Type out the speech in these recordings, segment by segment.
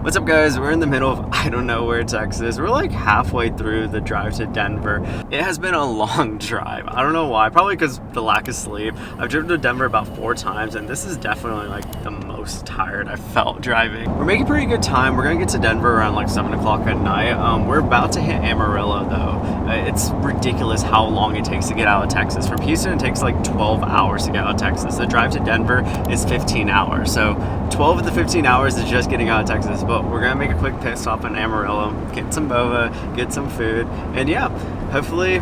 What's up, guys? We're in the middle of I don't know where, Texas. We're like halfway through the drive to Denver. It has been a long drive. I don't know why, probably because the lack of sleep. I've driven to Denver about 4 times and this is definitely like the most tired I've felt driving. We're making pretty good time. We're gonna get to Denver around like 7 o'clock at night. We're about to hit Amarillo though. It's ridiculous how long it takes to get out of Texas. From Houston it takes like 12 hours to get out of Texas. The drive to Denver is 15 hours. So 12 of the 15 hours is just getting out of Texas. But we're gonna make a quick pit stop in Amarillo, get some boba, get some food, and yeah, hopefully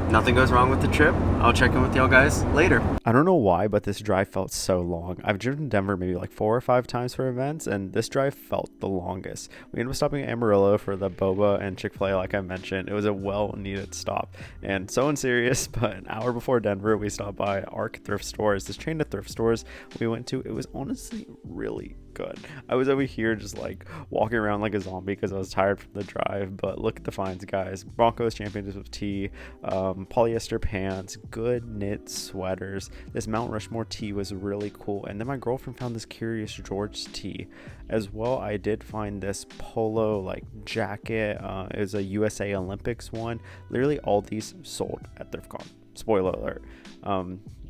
nothing goes wrong with the trip. I'll check in with y'all guys later. I don't know why, but this drive felt so long. I've driven to Denver maybe like 4 or 5 times for events, and this drive felt the longest. We ended up stopping at Amarillo for the boba and Chick-fil-A like I mentioned. It was a well-needed stop. And so unserious, but an hour before Denver, we stopped by ARC thrift stores. This chain of thrift stores we went to, it was honestly really good. I was over here just like walking around like a zombie because I was tired from the drive, but look at the finds, guys. Broncos Championship tee, polyester pants, good knit sweaters. This Mount Rushmore tee was really cool, and then my girlfriend found this Curious George tee as well. I did find this polo like jacket. It was a USA Olympics one. Literally all these sold at Thriftcon. Spoiler alert.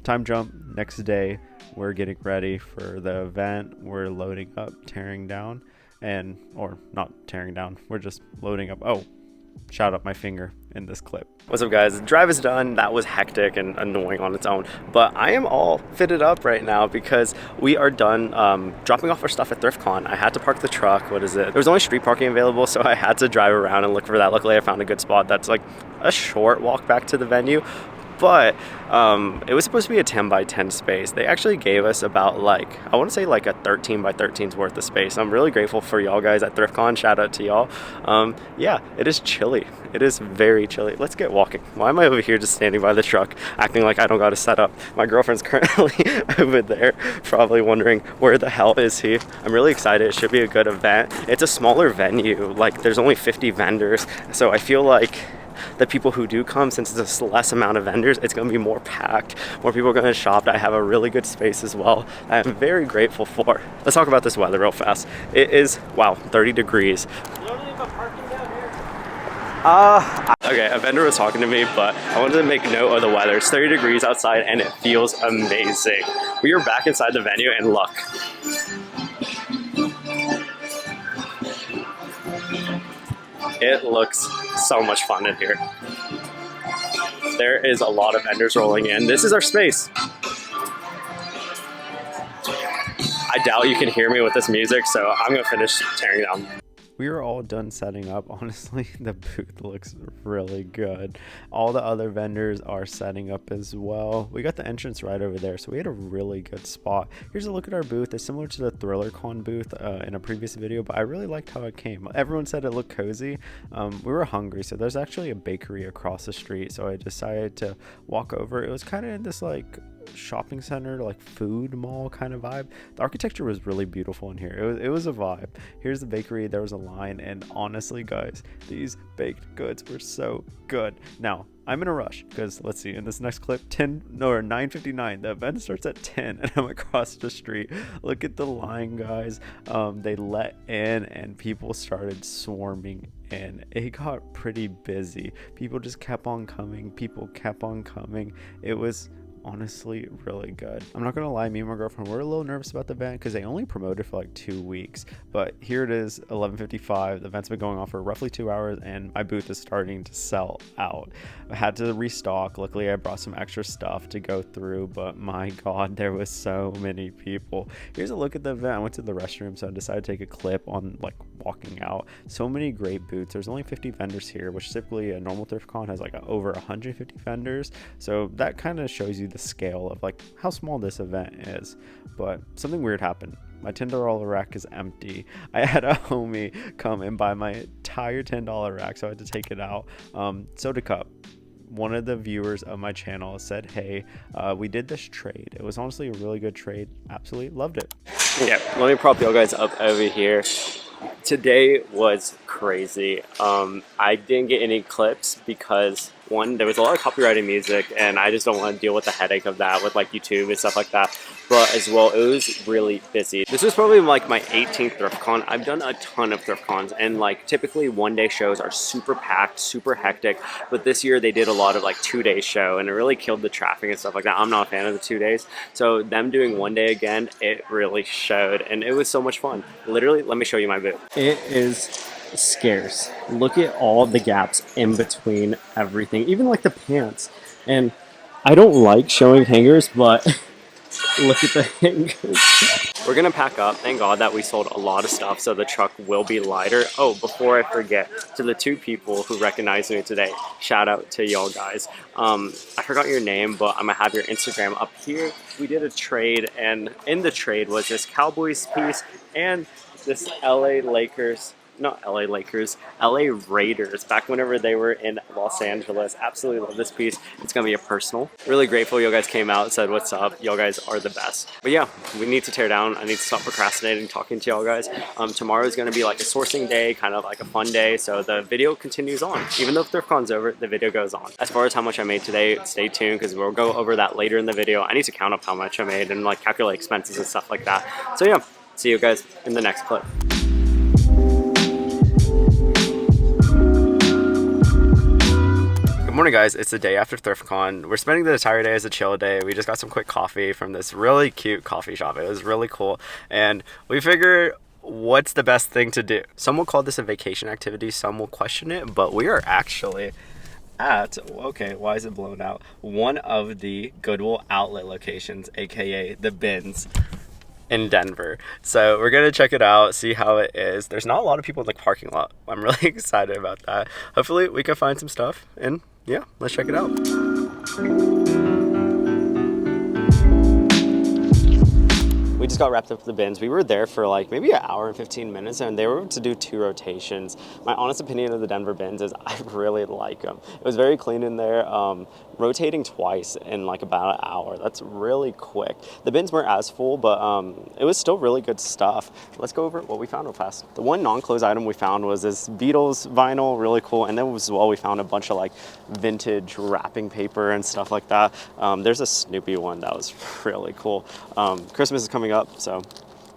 Time jump, next day we're getting ready for the event. We're loading up, tearing down, or not tearing down, we're just loading up. Oh, shout out my finger in this clip. What's up, guys? The drive is done. That was hectic and annoying on its own, but I am all fitted up right now because we are done dropping off our stuff at Thriftcon. I had to park the truck. What is it? There was only street parking available, so I had to drive around and look for that. Luckily I found a good spot that's like a short walk back to the venue. But it was supposed to be a 10 by 10 space. They actually gave us about like, I want to say like a 13 by 13's worth of space. I'm really grateful for y'all guys at Thriftcon. Shout out to y'all. Yeah, it is chilly. It is very chilly. Let's get walking. Why am I over here just standing by the truck acting like I don't got to set up? My girlfriend's currently over there probably wondering where the hell is he. I'm really excited. It should be a good event. It's a smaller venue. Like there's only 50 vendors. So I feel like the people who do come, since it's a less amount of vendors, it's going to be more packed. More people are going to shop. I have a really good space as well. I am very grateful for. Let's talk about this weather real fast. It is, wow, 30 degrees. You don't leave a parking down here? Okay, a vendor was talking to me, but I wanted to make note of the weather. It's 30 degrees outside and it feels amazing. We are back inside the venue and look. It looks so much fun in here. There is a lot of vendors rolling in. This is our space. I doubt you can hear me with this music, so I'm gonna finish tearing down. We are all done setting up. Honestly, the booth looks really good. All the other vendors are setting up as well. We got the entrance right over there, so we had a really good spot. Here's a look at our booth. It's similar to the ThrillerCon booth in a previous video, but I really liked how it came. Everyone said it looked cozy. We were hungry, so there's actually a bakery across the street, so I decided to walk over. It was kind of in this like shopping center, like food mall kind of vibe. The architecture was really beautiful in here. It was a vibe. Here's the bakery. There was a line, and honestly, guys, these baked goods were so good. Now I'm in a rush because let's see, in this next clip, 9:59, the event starts at 10 and I'm across the street. Look at the line, guys. They let in and people started swarming in. It got pretty busy. People just kept on coming. People kept on coming. It was honestly really good. I'm not gonna lie, me and my girlfriend were a little nervous about the event because they only promoted for like 2 weeks, but here it is, 11:55. The event's been going on for roughly 2 hours and my booth is starting to sell out. I had to restock. Luckily I brought some extra stuff to go through, but my god, there was so many people. Here's a look at the event. I went to the restroom, so I decided to take a clip on like walking out. So many great booths. There's only 50 vendors here, which typically a normal ThriftCon has like over 150 vendors, so that kind of shows you the scale of like how small this event is. But something weird happened. My $10 rack is empty. I had a homie come and buy my entire $10 rack, so I had to take it out. Soda cup. One of the viewers of my channel said, hey, we did this trade. It was honestly a really good trade. Absolutely loved it. Yeah, let me prop you guys up over here. Today was crazy. I didn't get any clips because one, there was a lot of copyrighted music, and I just don't want to deal with the headache of that with like YouTube and stuff like that. But as well, it was really busy. This was probably like my 18th ThriftCon. I've done a ton of ThriftCons, and like typically one-day shows are super packed, super hectic. But this year they did a lot of like two-day show, and it really killed the traffic and stuff like that. I'm not a fan of the 2 days, so them doing one day again, it really showed, and it was so much fun. Literally, let me show you my booth. It is scarce. Look at all the gaps in between everything, even like the pants. And I don't like showing hangers, but look at the hangers. We're gonna pack up. Thank God that we sold a lot of stuff, so the truck will be lighter. Oh, before I forget, to the 2 people who recognized me today, shout out to y'all guys. I forgot your name, but I'm gonna have your Instagram up here. We did a trade, and in the trade was this Cowboys piece and this LA Lakers, not LA Lakers, LA Raiders, back whenever they were in Los Angeles. Absolutely love this piece. It's gonna be a personal. Really grateful you guys came out, said what's up. Y'all guys are the best. But yeah, we need to tear down. I need to stop procrastinating, talking to y'all guys. Tomorrow is gonna be like a sourcing day, kind of like a fun day, so the video continues on. Even though ThriftCon's over, the video goes on. As far as how much I made today, stay tuned, because we'll go over that later in the video. I need to count up how much I made and like calculate expenses and stuff like that. So yeah, see you guys in the next clip. Good morning, guys. It's the day after ThriftCon. We're spending the entire day as a chill day. We just got some quick coffee from this really cute coffee shop. It was really cool, and we figured, what's the best thing to do? Some will call this a vacation activity, some will question it, but we are actually at, okay, why is it blown out? One of the Goodwill outlet locations, aka the bins in Denver. So we're gonna check it out, see how it is. There's not a lot of people in the parking lot. I'm really excited about that. Hopefully we can find some stuff, and yeah, let's check it out. We just got wrapped up the bins. We were there for like maybe an hour and 15 minutes, and they were to do 2 rotations. My honest opinion of the Denver bins is I really like them. It was very clean in there. Rotating twice in like about an hour. That's really quick. The bins weren't as full, but it was still really good stuff. Let's go over what we found real fast. The one non-closed item we found was this Beatles vinyl, really cool. And then as well, we found a bunch of like vintage wrapping paper and stuff like that. There's a Snoopy one that was really cool. Christmas is coming up, so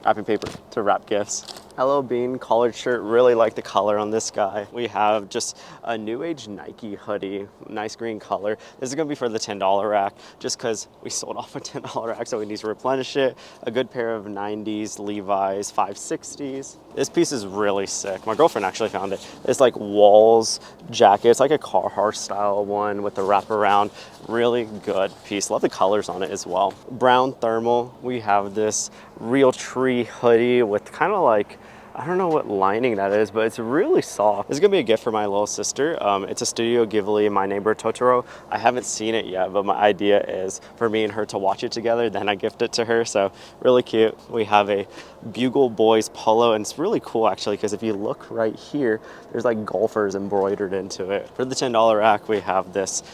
wrapping paper to wrap gifts. Hello Bean collared shirt, really like the color on this guy. We have just a new age Nike hoodie, nice green color. This is gonna be for the $10 rack, just cause we sold off a $10 rack, so we need to replenish it. A good pair of 90s Levi's 560s. This piece is really sick. My girlfriend actually found it. It's like Walls jacket. It's like a Carhartt style one with the wraparound. Really good piece. Love the colors on it as well. Brown thermal. We have this Real Tree hoodie with kind of like, I don't know what lining that is, but it's really soft. This is gonna be a gift for my little sister. It's a Studio Ghibli, My Neighbor Totoro. I haven't seen it yet, but my idea is for me and her to watch it together, then I gift it to her, so really cute. We have a Bugle Boys polo, and it's really cool actually, because if you look right here, there's like golfers embroidered into it. For the $10 rack, we have this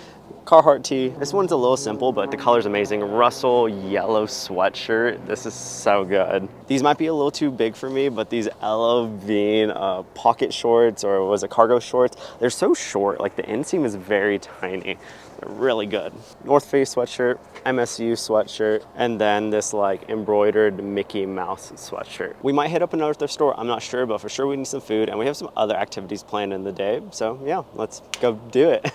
Carhartt tee. This one's a little simple, but the color's amazing. Russell yellow sweatshirt. This is so good. These might be a little too big for me, but these Ella Bean pocket shorts, or was it cargo shorts? They're so short. Like the inseam is very tiny. They're really good. North Face sweatshirt, MSU sweatshirt, and then this like embroidered Mickey Mouse sweatshirt. We might hit up another thrift store. I'm not sure, but for sure we need some food, and we have some other activities planned in the day. So yeah, let's go do it.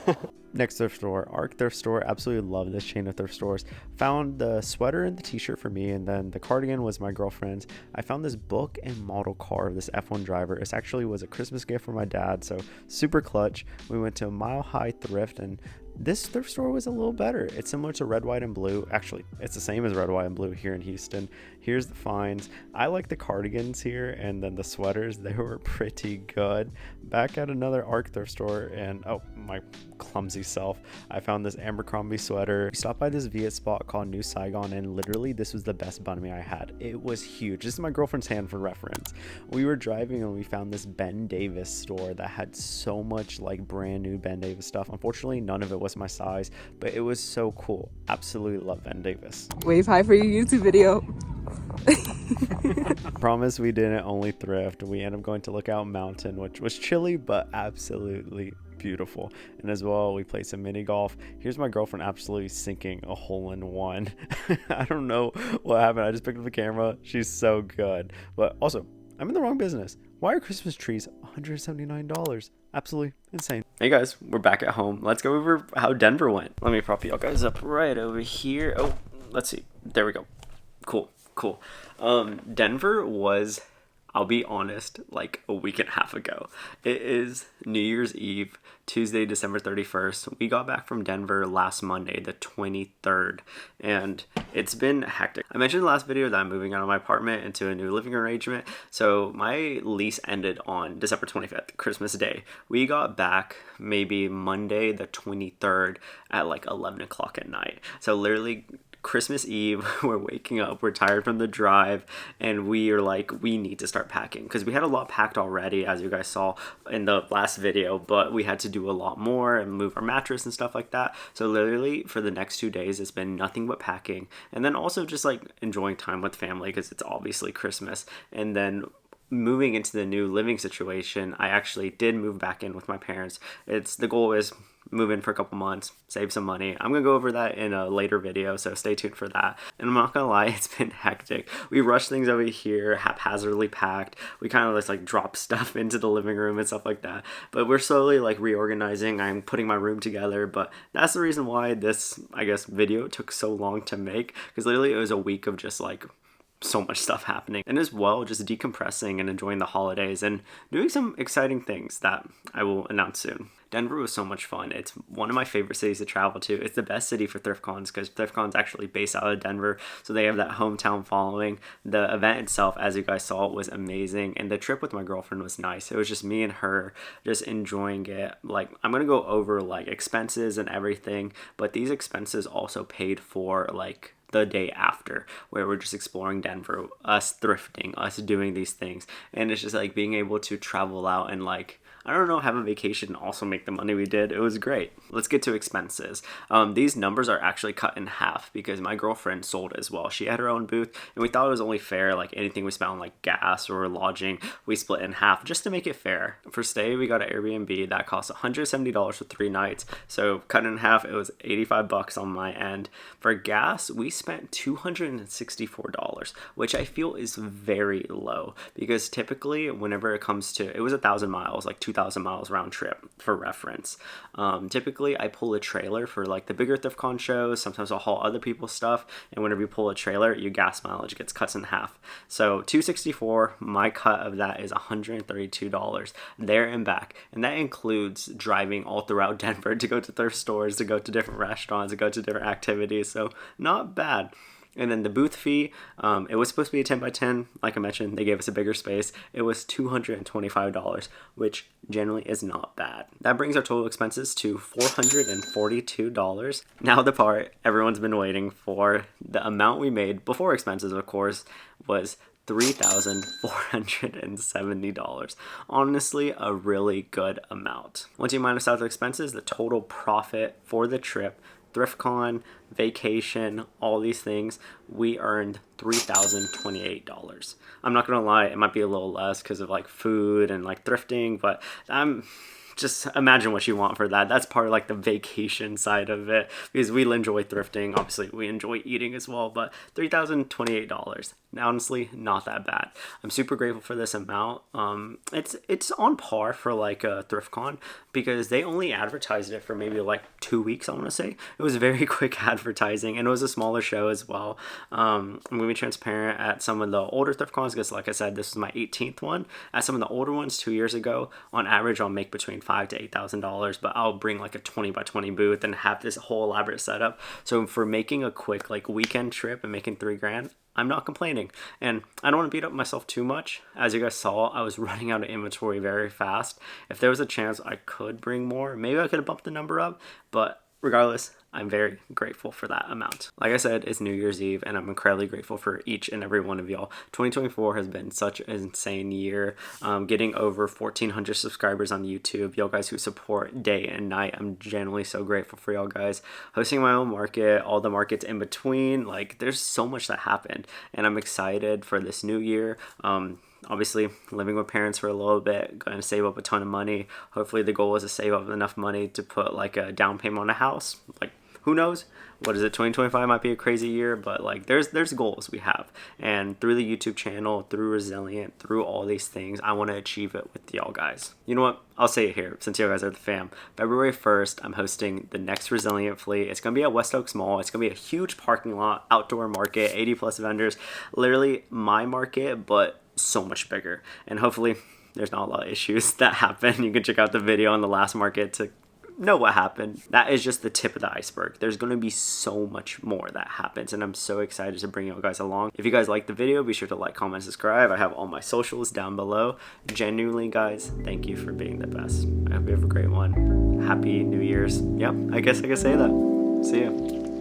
Next thrift store, Arc Thrift Store. Absolutely love this chain of thrift stores. Found the sweater and the t-shirt for me, and then the cardigan was my girlfriend's. I found this book and model car of this F1 driver. It actually was a Christmas gift for my dad, so super clutch. We went to Mile High Thrift, and this thrift store was a little better. It's similar to Red, White, and Blue. Actually, it's the same as Red, White, and Blue here in Houston. Here's the finds. I like the cardigans here, and then the sweaters, they were pretty good. Back at another Arc thrift store, and oh, my clumsy self, I found this Abercrombie sweater. We stopped by this Viet spot called New Saigon, and literally this was the best banh mi I had. It was huge. This is my girlfriend's hand for reference. We were driving and we found this Ben Davis store that had so much like brand new Ben Davis stuff. Unfortunately, none of it was my size, but it was so cool. Absolutely love Ben Davis. Wave high for your YouTube video. Promise we didn't only thrift. We ended up going to Lookout Mountain, which was chilly but absolutely beautiful. And as well, we played some mini golf. Here's my girlfriend absolutely sinking a hole in one. I don't know what happened. I just picked up the camera. She's so good. But also, I'm in the wrong business. Why are Christmas trees $179? Absolutely insane. Hey guys, we're back at home. Let's go over how Denver went. Let me prop you guys up right over here. Oh, let's see. There we go. Cool. Denver was, I'll be honest, like a week and a half ago. It is New Year's Eve, Tuesday, December 31st. We got back from Denver last Monday, the 23rd, and it's been hectic. I mentioned in the last video that I'm moving out of my apartment into a new living arrangement, so my lease ended on December 25th, Christmas Day. We got back maybe Monday, the 23rd at like 11 o'clock at night. So literally Christmas Eve, we're waking up, we're tired from the drive, and we are like, we need to start packing because we had a lot packed already, as you guys saw in the last video, but we had to do a lot more and move our mattress and stuff like that. So literally for the next 2 days, it's been nothing but packing, and then also just like enjoying time with family because it's obviously Christmas. And then moving into the new living situation, I actually did move back in with my parents. The goal is move in for a couple months, save some money. I'm gonna go over that in a later video, so stay tuned for that. And I'm not gonna lie, it's been hectic. We rushed things over here, haphazardly packed. We kind of just like drop stuff into the living room and stuff like that. But we're slowly like reorganizing. I'm putting my room together, but that's the reason why this, I guess, video took so long to make, because literally it was a week of just like so much stuff happening, and as well just decompressing and enjoying the holidays and doing some exciting things that I will announce soon. Denver was so much fun. It's one of my favorite cities to travel to. It's the best city for Thriftcons because Thriftcon's actually based out of Denver, so they have that hometown following. The event itself, as you guys saw, was amazing, and the trip with my girlfriend was nice. It was just me and her just enjoying it. Like, I'm gonna go over like expenses and everything, but these expenses also paid for like the day after, where we're just exploring Denver, us thrifting, us doing these things, and it's just like being able to travel out and like, I don't know, have a vacation and also make the money we did. It was great. Let's get to expenses. These numbers are actually cut in half because my girlfriend sold as well. She had her own booth, and we thought it was only fair, like anything we spent on like gas or lodging, we split in half just to make it fair. For stay, we got an Airbnb that cost $170 for 3 nights. So cut in half, it was $85 on my end. For gas, we spent $264, which I feel is very low because typically whenever it comes to, it was 1,000 miles, like 2,000 miles round trip for reference. Typically I pull a trailer for like the bigger Thriftcon shows. Sometimes I'll haul other people's stuff, and whenever you pull a trailer, your gas mileage gets cut in half. So $264, my cut of that is $132 there and back, and that includes driving all throughout Denver to go to thrift stores, to go to different restaurants, to go to different activities. So not bad. And then the booth fee, it was supposed to be a 10 by 10. Like I mentioned, they gave us a bigger space. It was $225, which generally is not bad. That brings our total expenses to $442. Now the part everyone's been waiting for. The amount we made before expenses, of course, was $3,470. Honestly, a really good amount. Once you minus out the expenses, the total profit for the trip, Thriftcon, vacation, all these things, we earned $3,028. I'm not gonna lie, it might be a little less because of like food and like thrifting, but just imagine what you want for that. That's part of like the vacation side of it, because we enjoy thrifting. Obviously, we enjoy eating as well, but $3,028. Honestly, not that bad. I'm super grateful for this amount. It's on par for like a Thriftcon because they only advertised it for maybe like 2 weeks, I want to say. It was very quick advertising, and it was a smaller show as well. I'm going to be transparent at some of the older Thriftcons because, like I said, this is my 18th one. At some of the older ones 2 years ago, on average, I'll make between $5,000 to $8,000, but I'll bring like a 20 by 20 booth and have this whole elaborate setup. So for making a quick like weekend trip and making $3,000, I'm not complaining. And I don't want to beat up myself too much. As you guys saw, I was running out of inventory very fast. If there was a chance I could bring more, maybe I could have bumped the number up, but regardless, I'm very grateful for that amount. Like I said, it's New Year's Eve, and I'm incredibly grateful for each and every one of y'all. 2024 has been such an insane year. Getting over 1,400 subscribers on YouTube. Y'all guys who support day and night. I'm genuinely so grateful for y'all guys. Hosting my own market, all the markets in between. Like, there's so much that happened, and I'm excited for this new year. obviously living with parents for a little bit, going to save up a ton of money. Hopefully the goal is to save up enough money to put like a down payment on a house. Like, who knows? What is it? 2025 might be a crazy year, but like there's goals we have. And through the YouTube channel, through Resilient, through all these things, I want to achieve it with y'all guys. You know what? I'll say it here since you guys are the fam. February 1st, I'm hosting the next Resilient Fleet. It's going to be at West Oaks Mall. It's going to be a huge parking lot, outdoor market, 80 plus vendors. Literally my market, but so much bigger. And hopefully there's not a lot of issues that happen. You can check out the video on the last market to know what happened. That is just the tip of the iceberg. There's going to be so much more that happens, and I'm so excited to bring you guys along. If you guys like the video, be sure to like, comment, subscribe. I have all my socials down below. Genuinely, guys, thank you for being the best. I hope you have a great one. Happy New Year's. Yep, I guess I can say that. See ya.